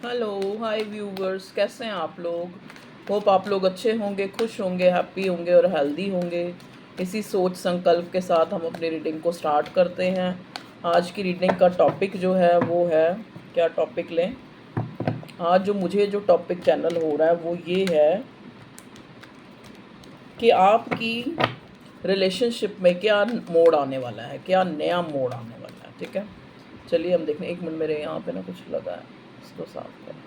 Hello hi viewers, कैसे हैं आप लोग। होप आप लोग अच्छे होंगे, खुश होंगे, हैप्पी होंगे और हेल्दी होंगे। इसी सोच संकल्प के साथ हम अपनी रीडिंग को स्टार्ट करते हैं। आज की रीडिंग का टॉपिक जो है वो है, क्या टॉपिक लें। आज जो टॉपिक चैनल हो रहा है वो ये है कि आपकी रिलेशनशिप में क्या मोड़ आने वाला है, क्या नया मोड़ आने वाला है। ठीक है, चलिए हम देखने। 1 मिनट, मेरे यहाँ पे ना कुछ लगा है, इसको साफ करें।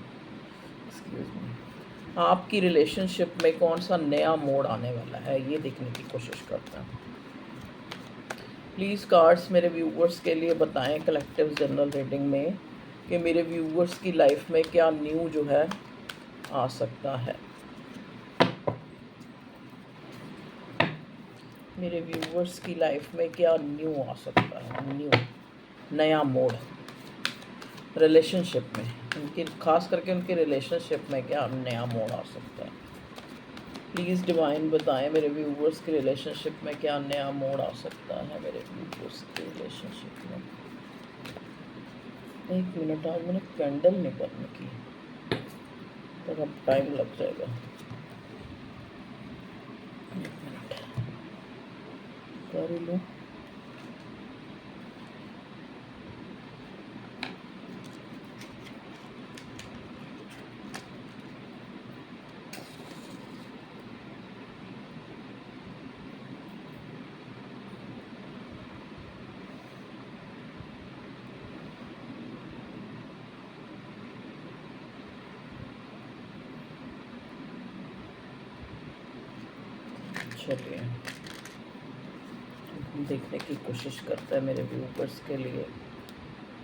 Excuse me. आपकी रिलेशनशिप में कौन सा नया मोड़ आने वाला है, ये देखने की कोशिश करते हैं। प्लीज़ कार्ड्स मेरे व्यूवर्स के लिए बताएं कलेक्टिव जनरल रीडिंग में कि मेरे व्यूवर्स की लाइफ में क्या न्यू जो है आ सकता है। मेरे व्यूवर्स की लाइफ में क्या न्यू आ सकता है, न्यू नया मोड़ रिलेशनशिप में, उनकी खास करके उनके रिलेशनशिप में क्या नया मोड़ आ सकता है। प्लीज़ डिवाइन बताएं मेरे व्यूवर्स के रिलेशनशिप में क्या नया मोड़ आ सकता है। मेरे व्यूवर्स के रिलेशनशिप में 1 मिनट, आज मैंने कैंडल नहीं करने की, तो अब टाइम लग जाएगा। 1 मिनट कर ही लूँ। चलिए देखने की कोशिश करते हैं मेरे व्यूवर्स के लिए।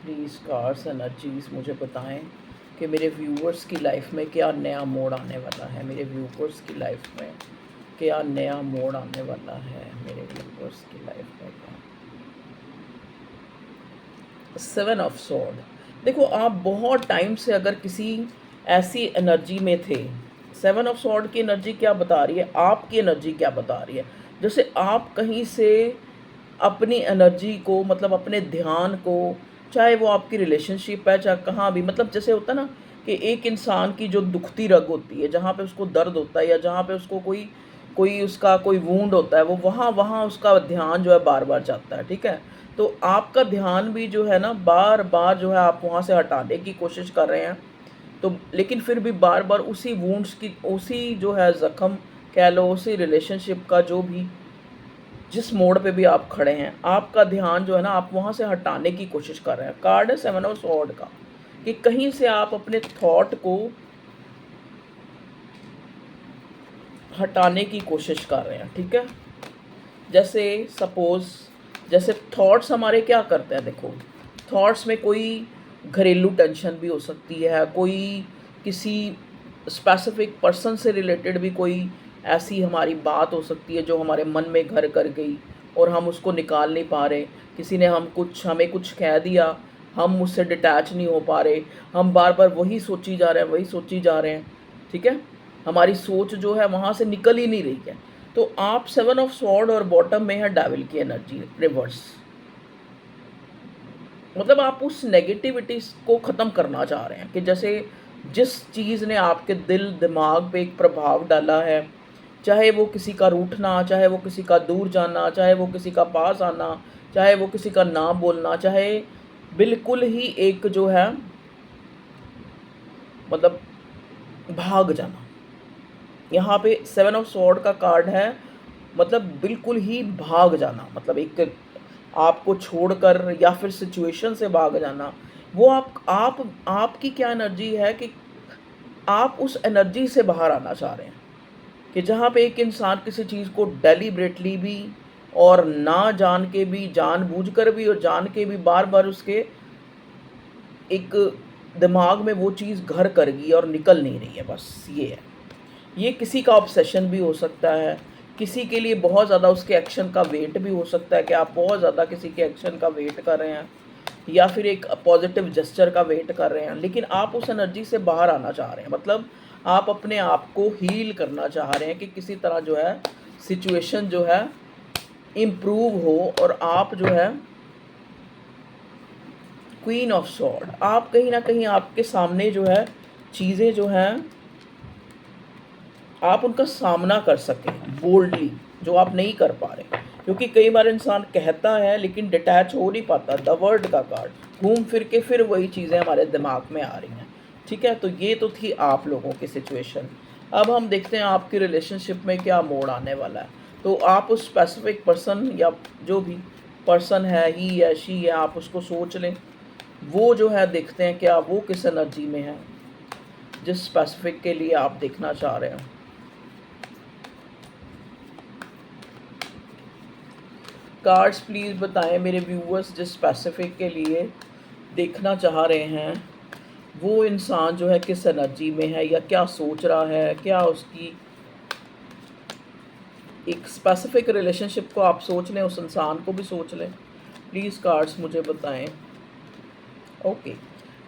प्लीज़ कार्ड्स एनर्जीज मुझे बताएं कि मेरे व्यूवर्स की लाइफ में क्या नया मोड़ आने वाला है। मेरे व्यूवर्स की लाइफ में क्या नया मोड़ आने वाला है। मेरे व्यूवर्स की लाइफ में क्या। 7 ऑफ सॉर्ड। देखो, आप बहुत टाइम से अगर किसी ऐसी एनर्जी में थे। 7 ऑफ सॉर्ड की एनर्जी क्या बता रही है, आपकी एनर्जी क्या बता रही है। जैसे आप कहीं से अपनी एनर्जी को, मतलब अपने ध्यान को, चाहे वो आपकी रिलेशनशिप है चाहे कहाँ भी, मतलब जैसे होता है ना कि एक इंसान की जो दुखती रग होती है, जहाँ पे उसको दर्द होता है या जहाँ पे उसको कोई कोई उसका कोई वूंड होता है, वो वहाँ वहाँ उसका ध्यान जो है बार बार जाता है। ठीक है, तो आपका ध्यान भी जो है ना बार बार जो है आप वहाँ से हटाने की कोशिश कर रहे हैं। तो लेकिन फिर भी बार बार उसी वूंड्स की, उसी जो है ज़ख्म कह लो, उसी रिलेशनशिप का जो भी जिस मोड़ पे भी आप खड़े हैं, आपका ध्यान जो है ना आप वहाँ से हटाने की कोशिश कर रहे हैं। कार्ड है 7 ऑफ सॉर्ड का, कि कहीं से आप अपने थॉट को हटाने की कोशिश कर रहे हैं। ठीक है, जैसे सपोज़, जैसे थॉट्स हमारे क्या करते हैं। देखो, थॉट्स में कोई घरेलू टेंशन भी हो सकती है, कोई किसी स्पेसिफिक पर्सन से रिलेटेड भी कोई ऐसी हमारी बात हो सकती है जो हमारे मन में घर कर गई और हम उसको निकाल नहीं पा रहे। किसी ने हमें कुछ कह दिया, हम उससे डिटैच नहीं हो पा रहे, हम बार बार वही सोची जा रहे हैं, वही सोची जा रहे हैं। ठीक है, हमारी सोच जो है वहाँ से निकल ही नहीं रही है। तो आप 7 ऑफ स्वॉर्ड और बॉटम में है डेविल की एनर्जी रिवर्स, मतलब आप उस नेगेटिविटी को ख़त्म करना चाह रहे हैं कि जैसे जिस चीज़ ने आपके दिल दिमाग पे एक प्रभाव डाला है, चाहे वो किसी का रूठना, चाहे वो किसी का दूर जाना, चाहे वो किसी का पास आना, चाहे वो किसी का ना बोलना, चाहे बिल्कुल ही एक जो है मतलब भाग जाना। यहाँ पे 7 ऑफ स्वॉर्ड का कार्ड है, मतलब बिल्कुल ही भाग जाना, मतलब एक आपको छोड़कर या फिर सिचुएशन से भाग जाना। वो आपकी क्या एनर्जी है कि आप उस एनर्जी से बाहर आना चाह रहे हैं कि जहाँ पे एक इंसान किसी चीज़ को डेलिब्रेटली भी और ना जान के भी, जानबूझकर भी और जान के भी बार बार उसके एक दिमाग में वो चीज़ घर कर गई और निकल नहीं रही है। बस ये है। ये किसी का ऑब्सेशन भी हो सकता है, किसी के लिए बहुत ज़्यादा उसके एक्शन का वेट भी हो सकता है कि आप बहुत ज़्यादा किसी के एक्शन का वेट कर रहे हैं या फिर एक पॉजिटिव जेस्चर का वेट कर रहे हैं, लेकिन आप उस एनर्जी से बाहर आना चाह रहे हैं। मतलब आप अपने आप को हील करना चाह रहे हैं कि किसी तरह जो है सिचुएशन जो है इम्प्रूव हो और आप जो है क्वीन ऑफ सॉर्ड, आप कहीं ना कहीं आपके सामने जो है चीज़ें जो हैं आप उनका सामना कर सकें बोल्डली, जो आप नहीं कर पा रहे। क्योंकि कई बार इंसान कहता है लेकिन डिटैच हो नहीं पाता। द वर्ड का कार्ड घूम फिर के फिर वही चीज़ें हमारे दिमाग में आ रही हैं। ठीक है, तो ये तो थी आप लोगों की सिचुएशन। अब हम देखते हैं आपकी रिलेशनशिप में क्या मोड़ आने वाला है। तो आप उस स्पेसिफिक पर्सन या जो भी पर्सन है, ही या शी है, आप उसको सोच लें। वो जो है देखते हैं क्या वो किस एनर्जी में है जिस स्पेसिफिक के लिए आप देखना चाह रहे हो। कार्ड्स प्लीज़ बताएं मेरे व्यूअर्स जिस स्पेसिफिक के लिए देखना चाह रहे हैं वो इंसान जो है किस एनर्जी में है या क्या सोच रहा है, क्या उसकी एक स्पेसिफिक रिलेशनशिप को आप सोच लें, उस इंसान को भी सोच लें। प्लीज़ कार्ड्स मुझे बताएं। Okay,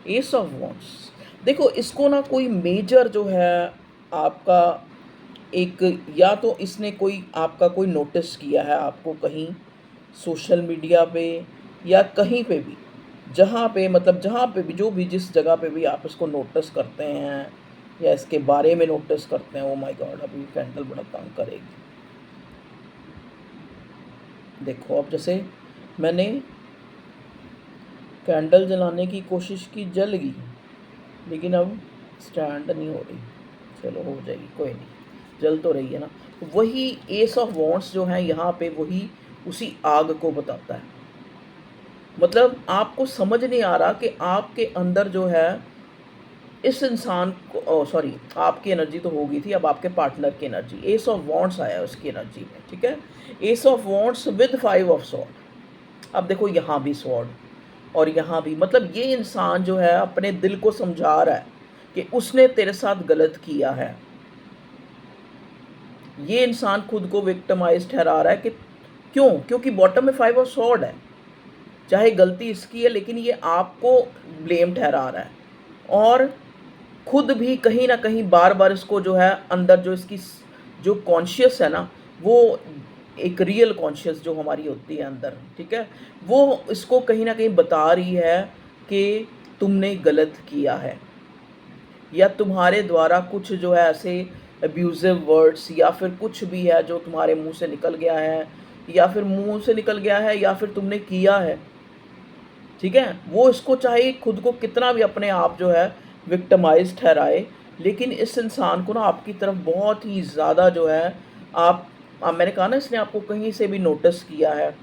S of wands. देखो इसको ना कोई मेजर जो है आपका एक, या तो इसने कोई आपका कोई नोटिस किया है आपको कहीं सोशल मीडिया पे या कहीं पे भी, जहाँ पे मतलब जहाँ पे भी जो भी जिस जगह पे भी आप इसको नोटिस करते हैं या इसके बारे में नोटिस करते हैं। ओ माय गॉड, अभी कैंडल बड़ा तंग करेगी। देखो अब जैसे मैंने कैंडल जलाने की कोशिश की, जल गई, लेकिन अब स्टैंड नहीं हो रही। चलो हो जाएगी, कोई नहीं, जल तो रही है ना। तो वही एस ऑफ वॉन्ड्स जो है यहाँ पे वही उसी आग को बताता है। मतलब आपको समझ नहीं आ रहा कि आपके अंदर जो है इस इंसान को, सॉरी आपकी एनर्जी तो हो गई थी, अब आपके पार्टनर की एनर्जी, एस ऑफ वॉन्ड्स आया उसकी एनर्जी में। ठीक है, S of wands with 5 of sword. अब देखो यहाँ भी स्वॉर्ड और यहाँ भी, मतलब ये इंसान जो है अपने दिल को समझा रहा है कि उसने तेरे साथ गलत किया है। ये इंसान खुद को विक्टिमाइज ठहरा रहा है कि क्यों, क्योंकि बॉटम में 5 ऑफ स्वॉर्ड है। चाहे गलती इसकी है लेकिन ये आपको ब्लेम ठहरा रहा है और खुद भी कहीं ना कहीं बार बार इसको जो है अंदर जो इसकी जो कॉन्शियस है ना, वो एक रियल कॉन्शियस जो हमारी होती है अंदर, ठीक है, वो इसको कहीं ना कहीं बता रही है कि तुमने गलत किया है या तुम्हारे द्वारा कुछ जो है ऐसे अब्यूजिव वर्ड्स या फिर कुछ भी है जो तुम्हारे मुंह से निकल गया है या फिर मुंह से निकल गया है या फिर तुमने किया है। ठीक है, वो इसको चाहे खुद को कितना भी अपने आप जो है विक्टिमाइज ठहराए, लेकिन इस इंसान को ना आपकी तरफ बहुत ही ज़्यादा जो है मैंने कहा ना इसने आपको कहीं से भी नोटिस किया है,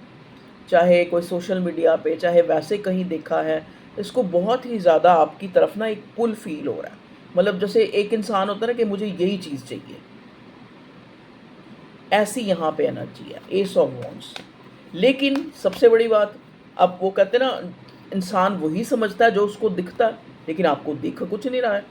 चाहे कोई सोशल मीडिया पे चाहे वैसे कहीं देखा है, इसको बहुत ही ज़्यादा आपकी तरफ ना एक पुल फील हो रहा है। मतलब जैसे एक इंसान होता है ना कि मुझे यही चीज़ चाहिए, ऐसी यहाँ पे एनर्जी है एस ऑफ वॉन्ड्स। लेकिन सबसे बड़ी बात, अब वो कहते हैं ना इंसान वही समझता है जो उसको दिखता है, लेकिन आपको दिख कुछ नहीं रहा है।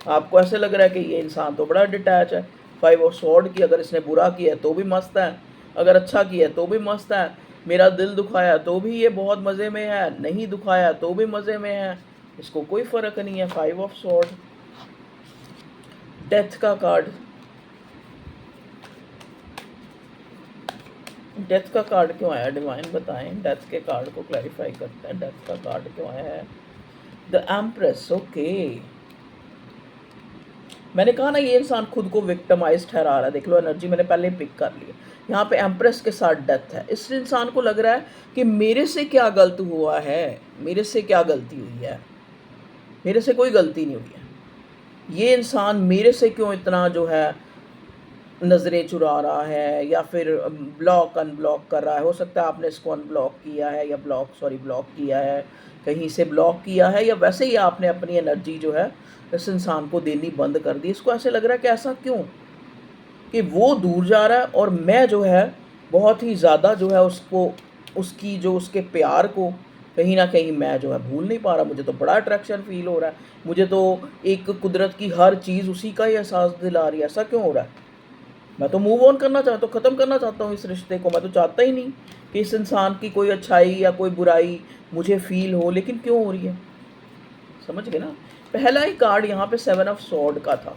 आपको ऐसे लग रहा है कि ये इंसान तो बड़ा डिटैच है। 5 ऑफ स्वॉर्ड की, अगर इसने बुरा किया तो भी मस्त है, अगर अच्छा किया तो भी मस्त है, मेरा दिल दुखाया तो भी ये बहुत मज़े में है, नहीं दुखाया तो भी मज़े में है, इसको कोई फ़र्क नहीं है। 5 ऑफ स्वॉर्ड, डेथ का कार्ड, डेथ का कार्ड क्यों आया डिवाइन बताएं। डेथ के कार्ड को क्लैरिफाई करते हैं, डेथ का कार्ड क्यों आया है। द एम्प्रेस, ओके, मैंने कहा ना ये इंसान खुद को विक्टिमाइज ठहरा रहा है। देख लो एनर्जी मैंने पहले ही पिक कर ली। यहाँ पे एम्प्रेस के साथ डेथ है। इस इंसान को लग रहा है कि मेरे से क्या गलत हुआ है, मेरे से क्या गलती हुई है, मेरे से कोई गलती नहीं हुई है, ये इंसान मेरे से क्यों इतना जो है नज़रें चुरा रहा है या फिर ब्लॉक अनब्लॉक कर रहा है। हो सकता है आपने इसको अनब्लॉक किया है या ब्लॉक किया है, कहीं से ब्लॉक किया है, या वैसे ही आपने अपनी एनर्जी जो है इस इंसान को देनी बंद कर दी। इसको ऐसे लग रहा है कि ऐसा क्यों कि वो दूर जा रहा है और मैं जो है बहुत ही ज़्यादा जो है उसको, उसकी जो उसके प्यार को कहीं ना कहीं मैं जो है भूल नहीं पा रहा। मुझे तो बड़ा अट्रैक्शन फील हो रहा है, मुझे तो एक कुदरत की हर चीज़ उसी का ही एहसास दिला रही है। ऐसा क्यों हो रहा है? मैं तो मूव ऑन करना चाहता हूँ, ख़त्म करना चाहता हूँ इस रिश्ते को। मैं तो चाहता ही नहीं कि इस इंसान की कोई अच्छाई या कोई बुराई मुझे फील हो, लेकिन क्यों हो रही है? समझ गए ना। पहला ही कार्ड यहाँ पे 7 ऑफ स्वॉर्ड का था।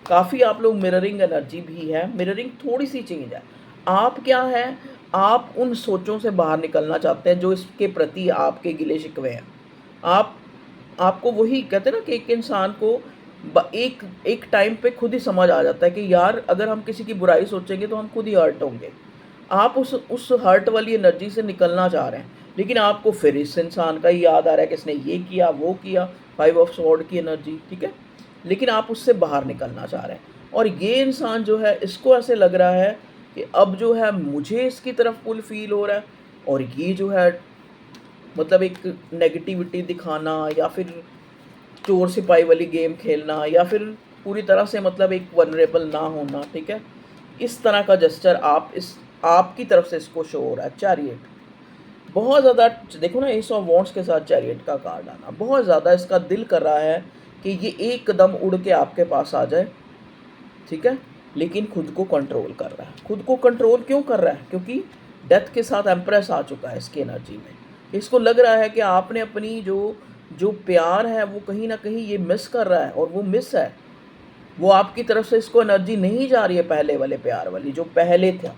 काफ़ी आप लोग मिररिंग एनर्जी भी है, मिररिंग थोड़ी सी चेंज है। आप क्या है, आप उन सोचों से बाहर निकलना चाहते हैं जो इसके प्रति आपके गिले शिकवे हैं। आप आपको वही कहते हैं ना कि एक इंसान को एक एक टाइम पे खुद ही समझ आ जाता है कि यार अगर हम किसी की बुराई सोचेंगे तो हम खुद ही हर्ट होंगे। आप उस हर्ट वाली एनर्जी से निकलना चाह रहे हैं, लेकिन आपको फिर इस इंसान का ही याद आ रहा है कि इसने ये किया, वो किया, 5 ऑफ स्वॉर्ड की एनर्जी, ठीक है? लेकिन आप उससे बाहर निकलना चाह रहे हैं और ये इंसान जो है इसको ऐसे लग रहा है कि अब जो है मुझे इसकी तरफ पुल फ़ील हो रहा है और ये जो है मतलब एक नेगेटिविटी दिखाना या फिर चोर सिपाही वाली गेम खेलना या फिर पूरी तरह से मतलब एक वनरेबल ना होना, ठीक है? इस तरह का जेस्चर आपकी तरफ से इसको शो हो रहा है। चैरियट बहुत ज़्यादा, देखो ना, एस ऑफ वॉन्ड्स के साथ चैरियट का कार्ड आना, बहुत ज़्यादा इसका दिल कर रहा है कि ये एकदम उड़ के आपके पास आ जाए, ठीक है? लेकिन खुद को कंट्रोल कर रहा है। खुद को कंट्रोल क्यों कर रहा है? क्योंकि डेथ के साथ एम्प्रेस आ चुका है इसकी एनर्जी में। इसको लग रहा है कि आपने अपनी जो जो प्यार है वो कहीं ना कहीं ये मिस कर रहा है और वो मिस है, वो आपकी तरफ से इसको एनर्जी नहीं जा रही है पहले वाले प्यार वाली जो पहले था,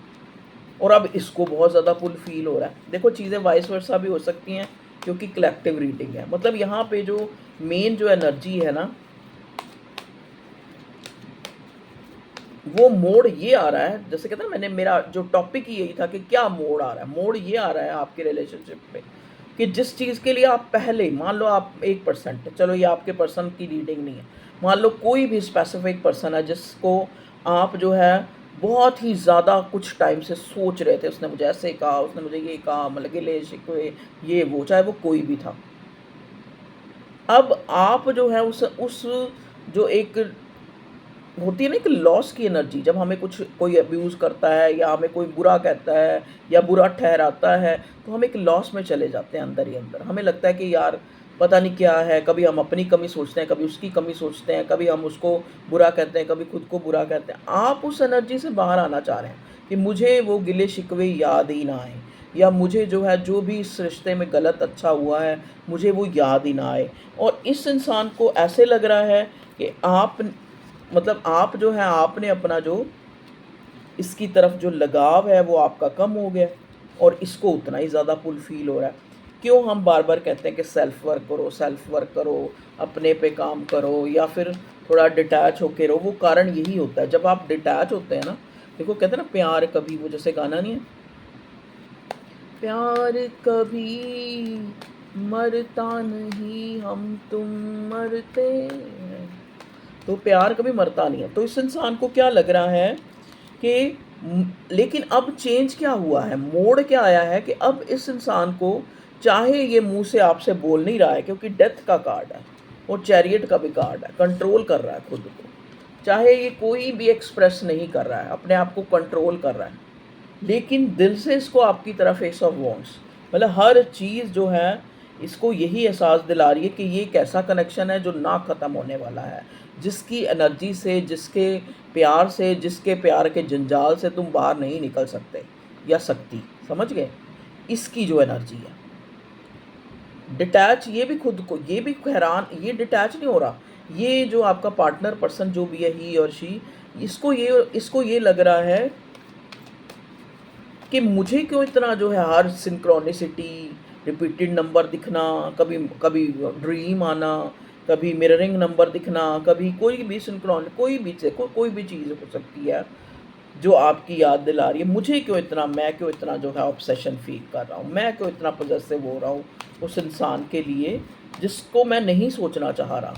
और अब इसको बहुत ज़्यादा पुल फील हो रहा है। देखो चीज़ें वाइस वर्सा भी हो सकती हैं क्योंकि कलेक्टिव रीडिंग है। मतलब यहाँ पे जो मेन जो एनर्जी है ना, वो मोड़ ये आ रहा है, जैसे कहते हैं ना, मैंने मेरा जो टॉपिक ही यही था कि क्या मोड़ आ रहा है। मोड़ ये आ रहा है आपके रिलेशनशिप पे कि जिस चीज़ के लिए आप पहले, मान लो आप 1%, चलो ये आपके पर्सन की रीडिंग नहीं है, मान लो कोई भी स्पेसिफिक पर्सन है जिसको आप जो है बहुत ही ज़्यादा कुछ टाइम से सोच रहे थे, उसने मुझे ऐसे कहा, उसने मुझे ये कहा, मतलब गिले शिकवे ये वो, चाहे वो कोई भी था। अब आप जो है उस जो एक होती है ना, एक लॉस की एनर्जी, जब हमें कुछ कोई अब्यूज़ करता है या हमें कोई बुरा कहता है या बुरा ठहराता है, तो हम एक लॉस में चले जाते हैं अंदर ही अंदर। हमें लगता है कि यार पता नहीं क्या है, कभी हम अपनी कमी सोचते हैं, कभी उसकी कमी सोचते हैं, कभी हम उसको बुरा कहते हैं, कभी खुद को बुरा कहते हैं। आप उस एनर्जी से बाहर आना चाह रहे हैं कि मुझे वो गिले शिकवे याद ही ना आए, या मुझे जो है जो भी इस रिश्ते में गलत अच्छा हुआ है मुझे वो याद ही ना आए। और इस इंसान को ऐसे लग रहा है कि आप, मतलब आप जो है आपने अपना जो इसकी तरफ जो लगाव है वो आपका कम हो गया और इसको उतना ही ज़्यादा पुल फील हो रहा है। क्यों हम बार बार कहते हैं कि सेल्फ वर्क करो, सेल्फ वर्क करो, अपने पे काम करो या फिर थोड़ा डिटैच होके रहो? वो कारण यही होता है, जब आप डिटैच होते हैं ना, देखो कहते हैं ना, प्यार कभी, वो जैसे गाना नहीं है, प्यार कभी मरता नहीं, हम तुम मरते हैं। तो प्यार कभी मरता नहीं है। तो इस इंसान को क्या लग रहा है कि लेकिन अब चेंज क्या हुआ है, मोड़ क्या आया है कि अब इस इंसान को, चाहे ये मुंह से आपसे बोल नहीं रहा है क्योंकि डेथ का कार्ड है और चैरियट का भी कार्ड है, कंट्रोल कर रहा है खुद को, चाहे ये कोई भी एक्सप्रेस नहीं कर रहा है, अपने आप को कंट्रोल कर रहा है, लेकिन दिल से इसको आपकी तरफ एस ऑफ वॉन्ड्स, मतलब हर चीज़ जो है इसको यही एहसास दिला रही है कि ये एक ऐसा कनेक्शन है जो ना ख़त्म होने वाला है, जिसकी एनर्जी से, जिसके प्यार से, जिसके प्यार के जंजाल से तुम बाहर नहीं निकल सकते या सकती। समझ गए? इसकी जो एनर्जी है डिटैच, ये भी खुद को, ये भी हैरान, ये डिटैच नहीं हो रहा। ये जो आपका पार्टनर पर्सन जो भी है, ही और शी, इसको ये लग रहा है कि मुझे क्यों इतना जो है हर सिंक्रोनिसिटी, रिपीटेड नंबर दिखना, कभी कभी ड्रीम आना, कभी मिररिंग नंबर दिखना, कभी कोई भी सिंक्रोन, कोई भी कोई भी चीज़ हो सकती है जो आपकी याद दिला रही है मुझे क्यों इतना, मैं क्यों इतना जो है ऑब्सेशन फील कर रहा हूँ, मैं क्यों इतना पॉसेसिव हो रहा हूँ उस इंसान के लिए जिसको मैं नहीं सोचना चाह रहा,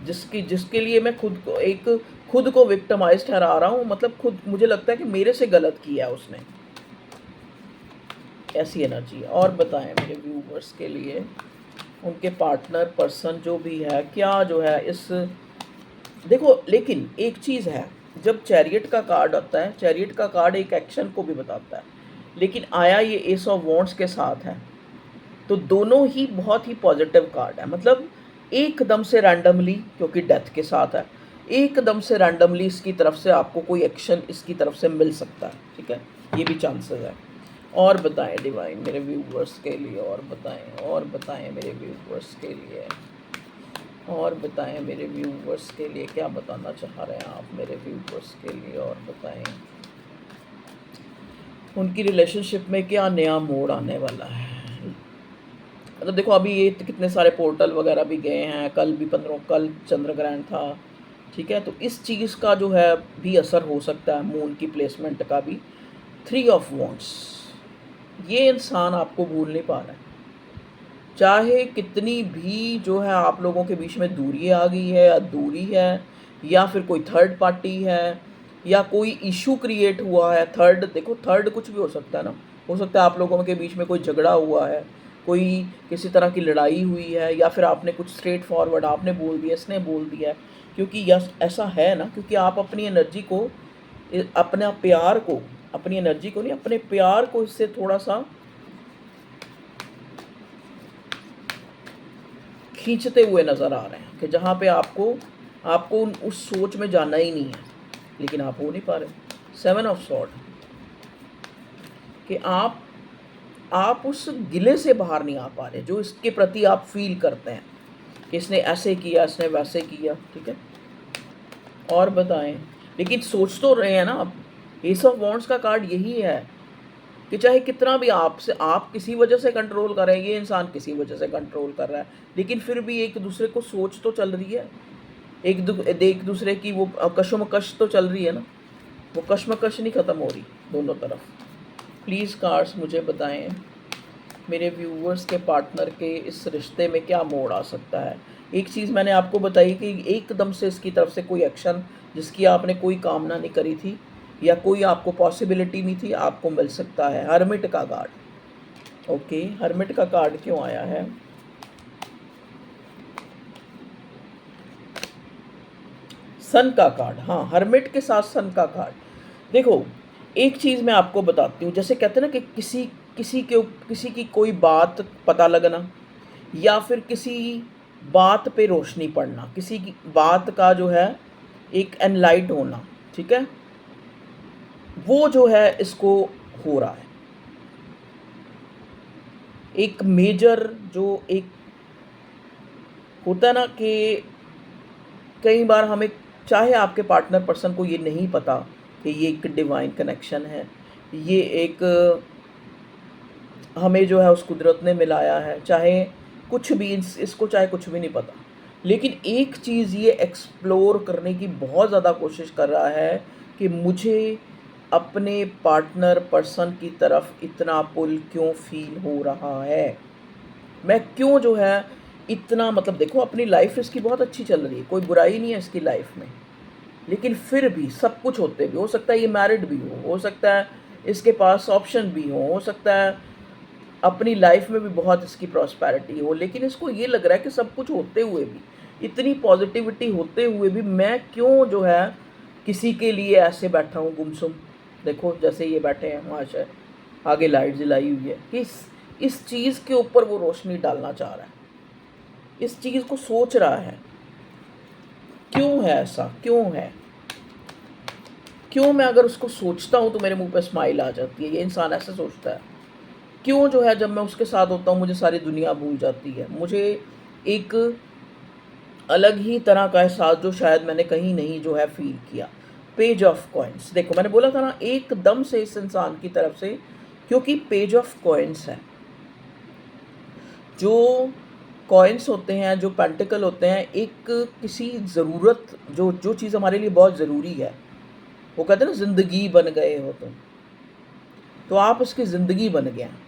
जिसके लिए मैं खुद को विक्टिमाइज ठहरा रहा हूँ। मतलब खुद मुझे लगता है कि मेरे से गलत किया है उसने। ऐसी एनर्जी है। और बताएं मेरे व्यूवर्स के लिए, उनके पार्टनर पर्सन जो भी है, क्या जो है इस, देखो लेकिन एक चीज़ है, जब चैरियट का कार्ड आता है, चैरियट का कार्ड एक एक्शन को भी बताता है, लेकिन आया ये एस ऑफ वॉन्ड्स के साथ है, तो दोनों ही बहुत ही पॉजिटिव कार्ड है। मतलब एकदम से रैंडमली, क्योंकि डेथ के साथ है, एकदम से रैंडमली इसकी तरफ से आपको कोई एक्शन इसकी तरफ से मिल सकता है, ठीक है, ये भी चांसेस है। और बताएं डिवाइन मेरे व्यूवर्स के लिए, और बताएं मेरे व्यूवर्स के लिए, और बताएं मेरे व्यूवर्स के लिए, क्या बताना चाह रहे हैं आप मेरे व्यूवर्स के लिए, और बताएं उनकी रिलेशनशिप में क्या नया मोड़ आने वाला है। मतलब देखो अभी ये कितने सारे पोर्टल वगैरह भी गए हैं, कल भी 15, कल चंद्र ग्रहण था, ठीक है, तो इस चीज़ का जो है भी असर हो सकता है, मून की प्लेसमेंट का भी। 3 ऑफ वॉन्ड्स, ये इंसान आपको भूल नहीं पा रहा है। चाहे कितनी भी जो है आप लोगों के बीच में दूरी आ गई है या दूरी है, या फिर कोई थर्ड पार्टी है, या कोई इशू क्रिएट हुआ है। थर्ड, देखो थर्ड कुछ भी हो सकता है ना। हो सकता है आप लोगों के बीच में कोई झगड़ा हुआ है, कोई किसी तरह की लड़ाई हुई है, या फिर आपने कुछ स्ट्रेट फॉरवर्ड आपने बोल दिया, इसने बोल दिया है। क्योंकि यस ऐसा है ना, क्योंकि आप अपनी एनर्जी को, अपना प्यार को, अपनी एनर्जी को नहीं, अपने प्यार को इससे थोड़ा सा खींचते हुए नज़र आ रहे हैं कि जहाँ पे आपको आपको उस सोच में जाना ही नहीं है, लेकिन आप हो नहीं पा रहे। 7 ऑफ सॉर्ड, कि आप उस गिले से बाहर नहीं आ पा रहे जो इसके प्रति आप फील करते हैं कि इसने ऐसे किया, इसने वैसे किया। ठीक है, और बताएं, लेकिन सोच तो रहे हैं ना आप। एस ऑफ वॉन्ड्स का कार्ड यही है कि चाहे कितना भी आपसे आप किसी वजह से कंट्रोल कर रहे हैं, ये इंसान किसी वजह से कंट्रोल कर रहा है, लेकिन फिर भी एक दूसरे को सोच तो चल रही है, एक दूसरे की वो कशमकश तो चल रही है ना, वो कशमकश नहीं ख़त्म हो रही दोनों तरफ। प्लीज़ कार्ड्स मुझे बताएं, मेरे व्यूवर्स के पार्टनर के इस रिश्ते में क्या मोड़ आ सकता है। एक चीज़ मैंने आपको बताई कि एकदम से इसकी तरफ से कोई एक्शन जिसकी आपने कोई कामना नहीं करी थी या कोई आपको पॉसिबिलिटी नहीं थी, आपको मिल सकता है। हर्मिट का कार्ड, ओके, हर्मिट का कार्ड क्यों आया है? सन का कार्ड, हाँ, हर्मिट के साथ सन का कार्ड। देखो, एक चीज़ मैं आपको बताती हूँ, जैसे कहते हैं ना कि किसी की कोई बात पता लगना, या फिर किसी बात पे रोशनी पड़ना, किसी की बात का जो है एक एनलाइट होना, ठीक है, वो जो है इसको हो रहा है। एक मेजर जो एक होता है ना कि कई बार हमें, चाहे आपके पार्टनर पर्सन को ये नहीं पता कि ये एक डिवाइन कनेक्शन है, ये एक हमें जो है उस कुदरत ने मिलाया है, चाहे कुछ भी इसको चाहे कुछ भी नहीं पता, लेकिन एक चीज़ ये एक्सप्लोर करने की बहुत ज़्यादा कोशिश कर रहा है कि मुझे अपने पार्टनर पर्सन की तरफ इतना पुल क्यों फील हो रहा है, मैं क्यों जो है इतना, मतलब देखो अपनी लाइफ इसकी बहुत अच्छी चल रही है, कोई बुराई नहीं है इसकी लाइफ में, लेकिन फिर भी सब कुछ होते भी, हो सकता है ये मैरिड भी हो सकता है इसके पास ऑप्शन भी हो सकता है अपनी लाइफ में भी बहुत इसकी प्रॉस्पेरिटी हो, लेकिन इसको ये लग रहा है कि सब कुछ होते हुए भी, इतनी पॉजिटिविटी होते हुए भी, मैं क्यों जो है किसी के लिए ऐसे बैठा हूँ गुमसुम। देखो जैसे ये बैठे हैं माशा, आगे लाइट जलाई हुई है, इस चीज़ के ऊपर वो रोशनी डालना चाह रहा है, इस चीज़ को सोच रहा है। क्यों है ऐसा, क्यों है, क्यों मैं अगर उसको सोचता हूँ तो मेरे मुंह पे स्माइल आ जाती है, ये इंसान ऐसे सोचता है। क्यों जो है जब मैं उसके साथ होता हूँ मुझे सारी दुनिया भूल जाती है, मुझे एक अलग ही तरह का एहसास जो शायद मैंने कहीं नहीं जो है फील किया। पेज ऑफ कॉइन्स, देखो मैंने बोला था ना एकदम से इस इंसान की तरफ से, क्योंकि पेज ऑफ कॉइन्स है, जो कॉइन्स होते हैं, जो पेंटिकल होते हैं, एक किसी ज़रूरत, जो चीज़ हमारे लिए बहुत ज़रूरी है, वो कहते हैं ना ज़िंदगी बन गए हो तुम, तो आप उसकी ज़िंदगी बन गए हैं।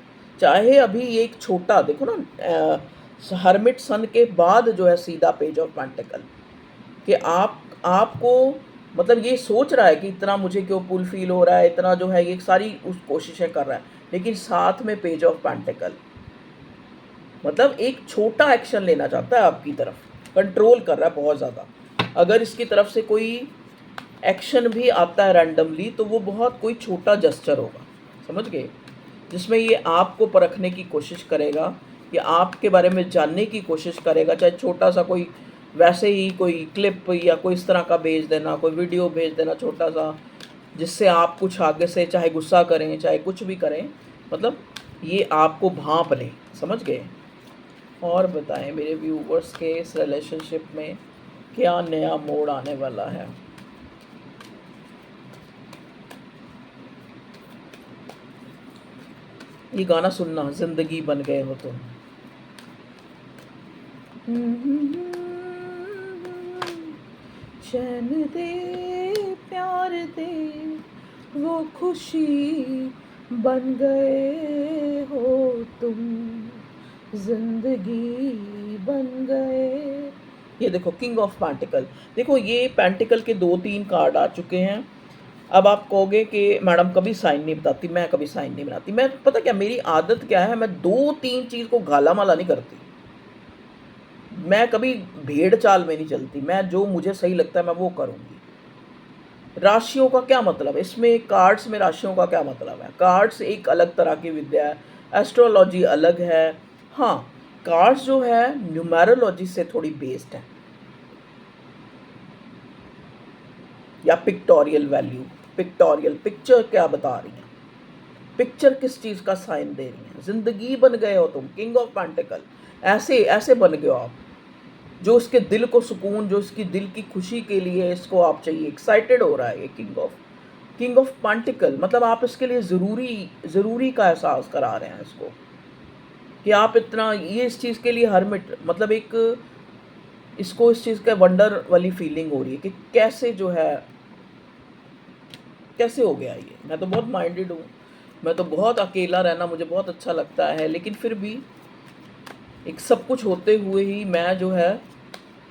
चाहे अभी एक छोटा देखो ना, हर्मिट सन के बाद जो है सीधा पेज ऑफ पेंटिकल, कि आपको मतलब ये सोच रहा है कि इतना मुझे क्यों पुल फील हो रहा है, इतना जो है ये सारी उस कोशिशें कर रहा है, लेकिन साथ में पेज ऑफ पेंटिकल, मतलब एक छोटा एक्शन लेना चाहता है आपकी तरफ, कंट्रोल कर रहा है बहुत ज़्यादा। अगर इसकी तरफ से कोई एक्शन भी आता है रैंडमली तो वो बहुत कोई छोटा जेस्चर होगा, समझ गए, जिसमें ये आपको परखने की कोशिश करेगा या आपके बारे में जानने की कोशिश करेगा, चाहे छोटा सा कोई वैसे ही कोई क्लिप या कोई इस तरह का भेज देना, कोई वीडियो भेज देना छोटा सा, जिससे आप कुछ आगे से चाहे गुस्सा करें चाहे कुछ भी करें, मतलब ये आपको भांप लें, समझ गए। और बताएं मेरे व्यूवर्स के इस रिलेशनशिप में क्या नया मोड़ आने वाला है। ये गाना सुनना, जिंदगी बन गए हो तुम। चैन दे, प्यार दे, वो खुशी बन गए हो तुम, जिंदगी बन गए। ये देखो किंग ऑफ पेंटिकल। देखो ये पेंटिकल के 2-3 कार्ड आ चुके हैं। अब आप कहोगे कि मैडम कभी साइन नहीं बताती, मैं कभी साइन नहीं बनाती। मैं पता क्या मेरी आदत क्या है, मैं 2-3 चीज़ को गाला माला नहीं करती। मैं कभी भेड़ चाल में नहीं चलती। मैं जो मुझे सही लगता है मैं वो करूँगी। राशियों का क्या मतलब है इसमें, कार्ड्स में राशियों का क्या मतलब है? कार्ड्स एक अलग तरह की विद्या है, एस्ट्रोलॉजी अलग है। हाँ, कार्ड्स जो है न्यूमेरोलॉजी से थोड़ी बेस्ड है, या पिक्टोरियल वैल्यू। पिक्टोरियल पिक्चर क्या बता रही है, पिक्चर किस चीज़ का साइन दे रही है। जिंदगी बन गए हो तुम, किंग ऑफ पेंटिकल। ऐसे ऐसे बन गए हो आप, जो इसके दिल को सुकून, जो इसकी दिल की खुशी के लिए इसको आप चाहिए, एक्साइटेड हो रहा है ये किंग ऑफ पेंटिकल। मतलब आप इसके लिए ज़रूरी का एहसास करा रहे हैं इसको, कि आप इतना ये इस चीज़ के लिए हरमिट, मतलब एक इसको इस चीज़ का वंडर वाली फीलिंग हो रही है कि कैसे जो है, कैसे हो गया ये। मैं तो बहुत माइंडेड हूँ, मैं तो बहुत अकेला रहना मुझे बहुत अच्छा लगता है, लेकिन फिर भी एक सब कुछ होते हुए ही मैं जो है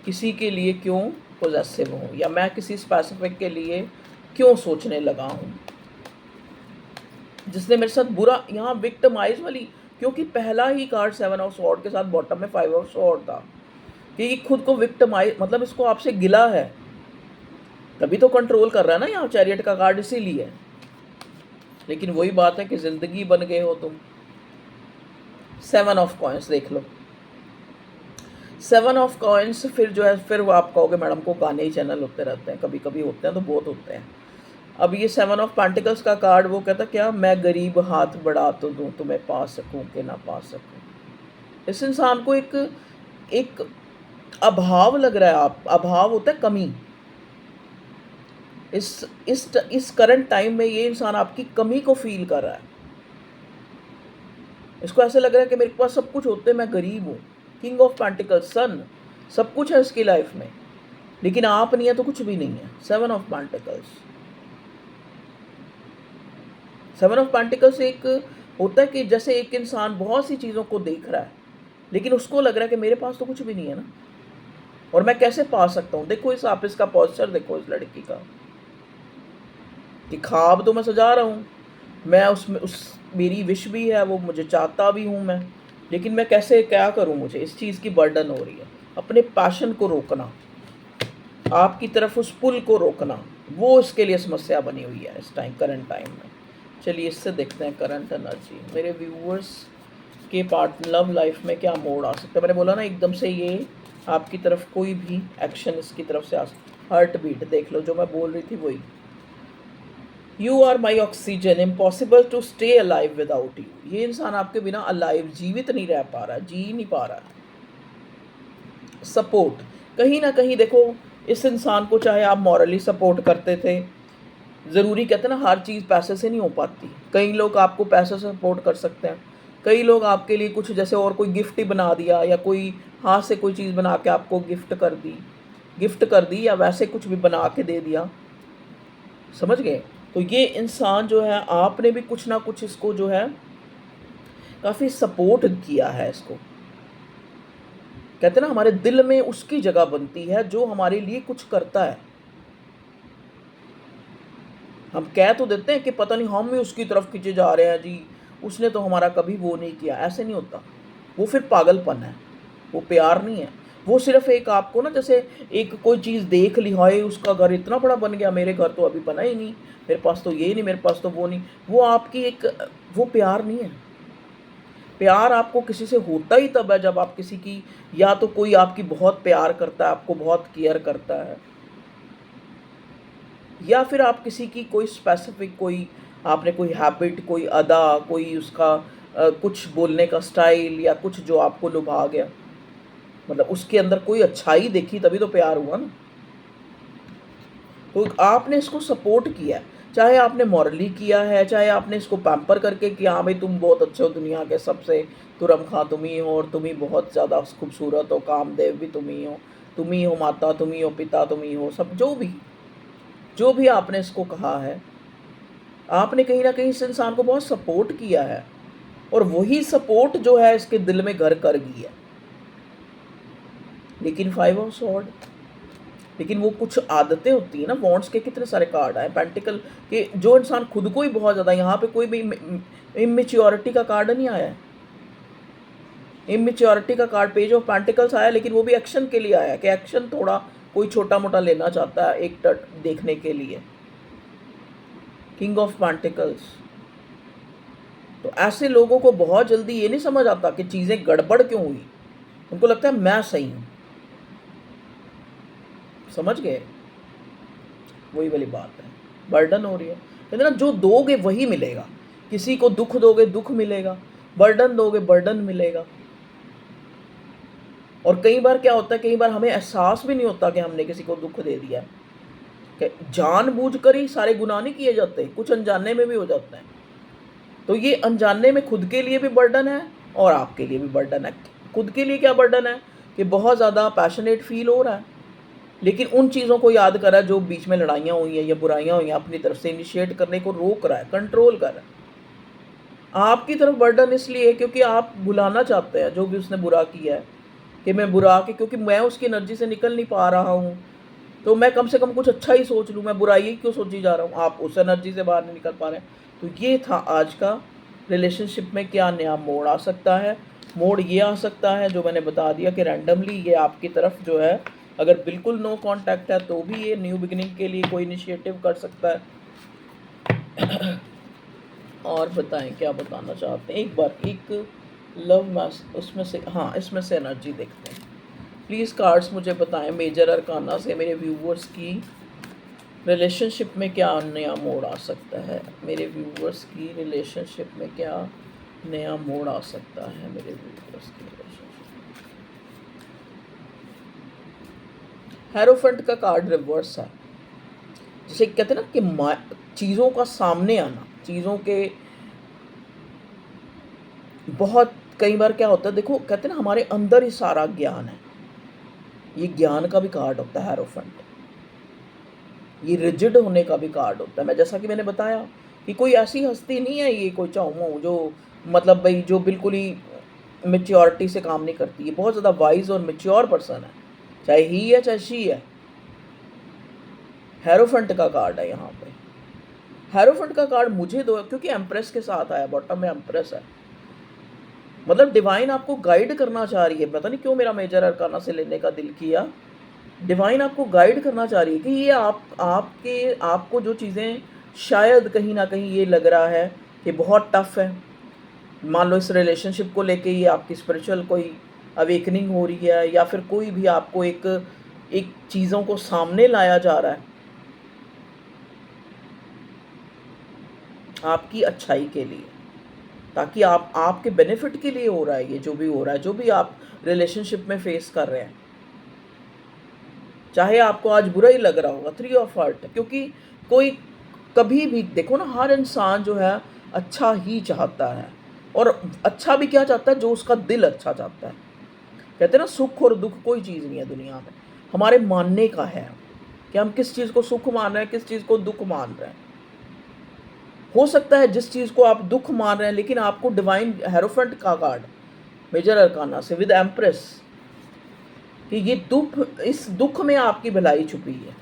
किसी के लिए क्यों पोजेसिव हूँ, या मैं किसी स्पेसिफिक के लिए क्यों सोचने लगा हूँ, जिसने मेरे साथ बुरा, यहाँ विक्टिमाइज वाली। क्योंकि पहला ही कार्ड 7 ऑफ स्वॉर्ड के साथ बॉटम में 5 ऑफ स्वॉर्ड था, कि ये खुद को विक्टिमाइज, मतलब इसको आपसे गिला है, तभी तो कंट्रोल कर रहा है ना यहाँ चैरियट का कार्ड, इसीलिए। लेकिन वही बात है कि ज़िंदगी बन गए हो तुम। 7 ऑफ कॉइंस देख लो, 7 ऑफ कॉइंस। फिर जो है, फिर वो आप कहोगे मैडम को गाने ही चैनल होते रहते हैं, कभी कभी होते हैं तो बहुत होते हैं। अब ये 7 ऑफ पेंटिकल्स का कार्ड वो कहता क्या, मैं गरीब हाथ बढ़ा तो दूं, तुम्हें पा सकूं कि ना पा सकूं। इस इंसान को एक एक अभाव लग रहा है। आप अभाव होता है कमी। इस करंट टाइम में ये इंसान आपकी कमी को फील कर रहा है। इसको ऐसे लग रहा है कि मेरे पास सब कुछ होते, मैं गरीब हूँ। किंग ऑफ पेंटिकल्स, सन, सब कुछ है इसकी लाइफ में, लेकिन आप नहीं है तो कुछ भी नहीं है। 7 ऑफ पेंटिकल्स, 7 ऑफ पेंटिकल्स एक होता है कि जैसे एक इंसान बहुत सी चीज़ों को देख रहा है, लेकिन उसको लग रहा है कि मेरे पास तो कुछ भी नहीं है ना, और मैं कैसे पा सकता हूँ। देखो इस आप इसका पॉस्चर देखो इस लड़की का, कि ख्वाब तो मैं सजा रहा हूँ, मैं उसमें मेरी विश भी है, वो मुझे चाहता भी हूँ मैं, लेकिन मैं कैसे क्या करूँ, मुझे इस चीज़ की बर्डन हो रही है। अपने पैशन को रोकना, आपकी तरफ उस पुल को रोकना, वो इसके लिए समस्या बनी हुई है इस टाइम, करंट टाइम में। चलिए इससे देखते हैं करंट एनर्जी मेरे व्यूअर्स के पार्ट लव लाइफ में क्या मोड़ आ सकता है। मैंने बोला ना एकदम से ये आपकी तरफ कोई भी एक्शन इसकी तरफ से आ सकता। हार्ट बीट देख लो, जो मैं बोल रही थी वही। You are my oxygen, impossible to stay alive without you. ये इंसान आपके बिना अलाइव, जीवित नहीं रह पा रहा, जी नहीं पा रहा। सपोर्ट, कहीं ना कहीं देखो इस इंसान को, चाहे आप मॉरली सपोर्ट करते थे, ज़रूरी कहते हैं ना हर चीज़ पैसे से नहीं हो पाती। कई लोग आपको पैसे से सपोर्ट कर सकते हैं, कई लोग आपके लिए कुछ जैसे और कोई गिफ्ट ही बना दिया, या कोई हाथ से कोई चीज़ बना के आपको गिफ्ट कर दी, या वैसे कुछ भी बना के दे दिया, समझ गए। तो ये इंसान जो है, आपने भी कुछ ना कुछ इसको जो है काफ़ी सपोर्ट किया है इसको। कहते हैं ना हमारे दिल में उसकी जगह बनती है जो हमारे लिए कुछ करता है। हम कह तो देते हैं कि पता नहीं हम ही उसकी तरफ खींचे जा रहे हैं जी, उसने तो हमारा कभी वो नहीं किया। ऐसे नहीं होता, वो फिर पागलपन है, वो प्यार नहीं है। वो सिर्फ एक आपको ना, जैसे एक कोई चीज़ देख ली, हाय उसका घर इतना बड़ा बन गया, मेरे घर तो अभी बना ही नहीं, मेरे पास तो ये नहीं, मेरे पास तो वो नहीं। वो आपकी एक, वो प्यार नहीं है। प्यार आपको किसी से होता ही तब है जब आप किसी की, या तो कोई आपकी बहुत प्यार करता है, आपको बहुत केयर करता है, या फिर आप किसी की कोई स्पेसिफिक, कोई आपने कोई हैबिट, कोई अदा, कोई उसका कुछ बोलने का स्टाइल, या कुछ जो आपको लुभा गया, मतलब उसके अंदर कोई अच्छाई देखी, तभी तो प्यार हुआ ना। तो आपने इसको सपोर्ट किया है, चाहे आपने मॉरली किया है, चाहे आपने इसको पैम्पर करके कि हाँ भाई तुम बहुत अच्छे हो, दुनिया के सबसे तुरम खां तुम ही हो, और तुम ही बहुत ज़्यादा खूबसूरत हो, कामदेव भी तुम ही हो, तुम ही हो माता, तुम ही हो पिता, तुम ही हो सब, जो भी आपने इसको कहा है, आपने कहीं ना कहीं इस इंसान को बहुत सपोर्ट किया है, और वही सपोर्ट जो है इसके दिल में घर कर गई है। लेकिन 5 ऑफ सॉर्ड, लेकिन वो कुछ आदतें होती है ना। वॉन्ट्स के कितने सारे कार्ड आए, पेंटिकल के जो इंसान खुद को ही बहुत ज़्यादा, यहाँ पे कोई भी इमेच्योरिटी का कार्ड नहीं आया है। इमेच्योरिटी का कार्ड पेज ऑफ पेंटिकल्स आया, लेकिन वो भी एक्शन के लिए आया कि एक्शन थोड़ा कोई छोटा मोटा लेना चाहता है एक टट देखने के लिए। किंग ऑफ पेंटिकल्स, तो ऐसे लोगों को बहुत जल्दी ये नहीं समझ आता कि चीज़ें गड़बड़ क्यों हुई, उनको लगता है मैं सही हूँ। समझ गए? वही वाली बात है, बर्डन हो रही है। कहते ना जो दोगे वही मिलेगा। किसी को दुख दोगे दुख मिलेगा, बर्डन दोगे बर्डन मिलेगा। और कई बार क्या होता है, कई बार हमें एहसास भी नहीं होता कि हमने किसी को दुख दे दिया है। जानबूझकर ही सारे गुनाह नहीं किए जाते, कुछ अनजाने में भी हो जाते हैं। तो ये अनजाने में खुद के लिए भी बर्डन है और आपके लिए भी बर्डन है। खुद के लिए क्या बर्डन है कि बहुत ज़्यादा पैशनेट फील हो रहा है, लेकिन उन चीज़ों को याद कर रहा है जो बीच में लड़ाइयाँ हुई हैं या बुराइयाँ हुई हैं, अपनी तरफ से इनिशिएट करने को रोक रहा है, कंट्रोल कर रहा है। आपकी तरफ बर्डन इसलिए क्योंकि आप भुलाना चाहते हैं जो भी उसने बुरा किया है, कि मैं बुरा के क्योंकि मैं उसकी एनर्जी से निकल नहीं पा रहा हूँ, तो मैं कम से कम कुछ अच्छा ही सोच लूँ, मैं बुराई ही क्यों सोची जा रहा हूँ। आप उस एनर्जी से बाहर नहीं निकल पा रहे हैं। तो ये था आज का रिलेशनशिप में क्या नया मोड़ आ सकता है। मोड़ ये आ सकता है जो मैंने बता दिया कि रैंडमली ये आपकी तरफ जो है, अगर बिल्कुल नो कांटेक्ट है तो भी ये न्यू बिगिनिंग के लिए कोई इनिशिएटिव कर सकता है। और बताएं क्या बताना चाहते हैं, एक बार एक लव मैस उसमें से, हाँ इसमें से एनर्जी देखते हैं। प्लीज़ कार्ड्स मुझे बताएं मेजर अरकाना से मेरे व्यूवर्स की रिलेशनशिप में क्या नया मोड़ आ सकता है। मेरे व्यूवर्स की रिलेशनशिप में क्या नया मोड़ आ सकता है, मेरे व्यूवर्स की रिलेशनशिप। हेरोफेंट का कार्ड रिवर्स है, जिसे कहते हैं ना कि चीज़ों का सामने आना, चीज़ों के बहुत कई बार क्या होता है, देखो कहते हैं ना हमारे अंदर ही सारा ज्ञान है। ये ज्ञान का भी कार्ड होता है हेरोफेंट, ये रिजिड होने का भी कार्ड होता है। मैं जैसा कि मैंने बताया कि कोई ऐसी हस्ती नहीं है ये कोई चाहूँ जो मतलब भाई जो बिल्कुल ही मेच्योरिटी से काम नहीं करती। ये बहुत ज़्यादा वाइज और मेच्योर पर्सन है, चाहे ही है चाहे शी है। हेरोफेंट का कार्ड है यहाँ पे। हेरोफेंट का कार्ड मुझे दो क्योंकि एम्प्रेस के साथ आया, बॉटम में एम्प्रेस है। मतलब डिवाइन आपको गाइड करना चाह रही है। पता नहीं क्यों मेरा मेजर अरकाना से लेने का दिल किया। डिवाइन आपको गाइड करना चाह रही है कि ये आपको जो चीज़ें शायद कहीं ना कहीं ये लग रहा है कि बहुत टफ है, मान लो इस रिलेशनशिप को लेके ये आपकी स्पिरिचुअल कोई अवेकनिंग हो रही है, या फिर कोई भी आपको एक चीज़ों को सामने लाया जा रहा है आपकी अच्छाई के लिए, ताकि आपके बेनिफिट के लिए हो रहा है। ये जो भी हो रहा है, जो भी आप रिलेशनशिप में फेस कर रहे हैं, चाहे आपको आज बुरा ही लग रहा होगा, 3 ऑफ हार्ट, क्योंकि कोई कभी भी देखो ना, हर इंसान जो है अच्छा ही चाहता है, और अच्छा भी क्या चाहता है, जो उसका दिल अच्छा चाहता है। कहते हैं ना सुख और दुख कोई चीज़ नहीं है दुनिया में, हमारे मानने का है कि हम किस चीज़ को सुख मान रहे हैं, किस चीज़ को दुख मान रहे हैं। हो सकता है जिस चीज़ को आप दुख मान रहे हैं, लेकिन आपको डिवाइन हेरोफेंट का कार्ड मेजर अरकाना से विद एम्प्रेस कि ये इस दुख में आपकी भलाई छुपी है,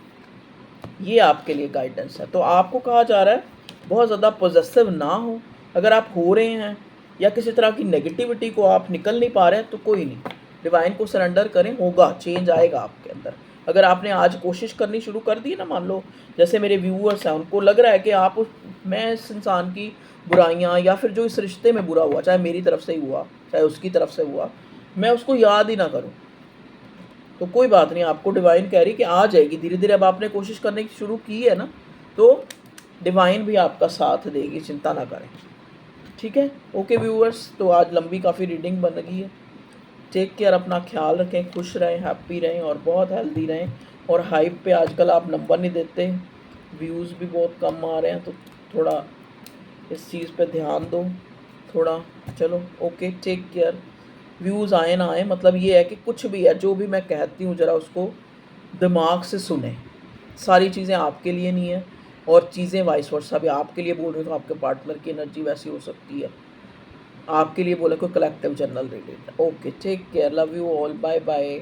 ये आपके लिए गाइडेंस है। तो आपको कहा जा रहा है बहुत ज़्यादा पॉजिटिव ना हो। अगर आप हो रहे हैं या किसी तरह की नेगेटिविटी को आप निकल नहीं पा रहे हैं तो कोई नहीं, डिवाइन को सरेंडर करें, होगा, चेंज आएगा आपके अंदर। अगर आपने आज कोशिश करनी शुरू कर दी ना, मान लो जैसे मेरे व्यूअर्स हैं, उनको लग रहा है कि मैं इस इंसान की बुराइयाँ या फिर जो इस रिश्ते में बुरा हुआ, चाहे मेरी तरफ से ही हुआ चाहे उसकी तरफ से हुआ, मैं उसको याद ही ना करूँ, तो कोई बात नहीं, आपको डिवाइन कह रही कि आ जाएगी धीरे धीरे। अब आपने कोशिश करने की शुरू की है ना, तो डिवाइन भी आपका साथ देगी, चिंता ना करें। ठीक है, ओके व्यूअर्स, तो आज लंबी काफ़ी रीडिंग बन गई है। टेक केयर, अपना ख्याल रखें, खुश रहें, हैप्पी रहें और बहुत हेल्दी रहें। और हाइप पे आजकल आप नंबर नहीं देते, व्यूज़ भी बहुत कम आ रहे हैं, तो थोड़ा इस चीज़ पे ध्यान दो थोड़ा। चलो ओके, टेक केयर, व्यूज़ आए ना आए, मतलब ये है कि कुछ भी है, जो भी मैं कहती हूँ ज़रा उसको दिमाग से सुनें। सारी चीज़ें आपके लिए नहीं है और चीज़ें वाइस वर्सा भी आपके लिए बोल रही हूँ तो आपके पार्टनर की एनर्जी वैसी हो सकती है। आपके लिए बोला कोई collective general reading. Okay, take care, love you all, bye bye.